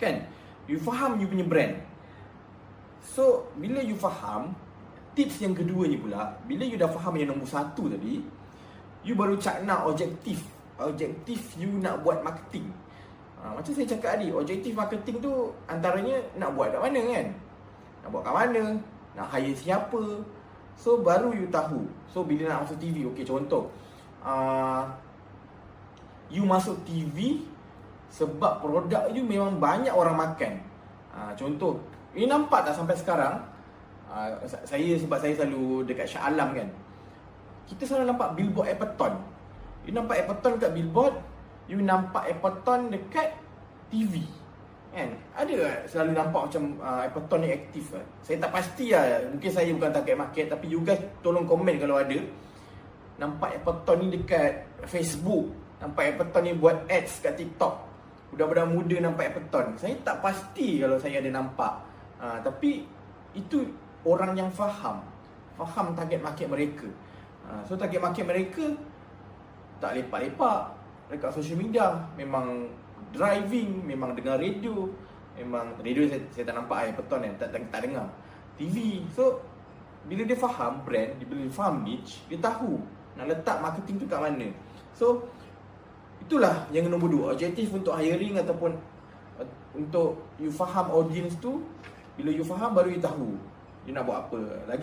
kan? You faham you punya brand. So, bila you faham, tips yang kedua ni pula, bila you dah faham yang nombor 1 tadi, you baru cakna objektif you nak buat marketing. Macam saya cakap tadi, objektif marketing tu antaranya nak buat kat mana kan? Nak buat kat mana? Nak hire siapa? So, baru you tahu. So, bila nak masuk TV, okay, contoh you masuk TV sebab produk you memang banyak orang makan. Contoh, you nampak tak sampai sekarang, sebab saya selalu dekat Shah Alam kan, kita selalu nampak billboard Appleton. You nampak Appleton kat billboard, you nampak Appleton dekat TV kan? Ada tak selalu nampak macam Appleton ni aktif kan? Saya tak pasti lah, mungkin saya bukan target market, tapi you guys tolong komen kalau ada nampak Appleton ni dekat Facebook, nampak Appleton ni buat ads kat TikTok, budak-budak muda nampak Appleton. Saya tak pasti kalau saya ada nampak, tapi itu orang yang faham target market mereka. So target market mereka tak lepak-lepak dekat social media, memang driving, memang dengar radio. Memang radio saya tak nampak Appleton tak dengar. TV. So bila dia faham brand, bila dia faham niche, dia tahu nak letak marketing tu kat mana. So itulah yang nombor 2, objektif untuk hiring ataupun untuk you faham audience tu. Bila you faham, baru you tahu you nak buat apa. Lagi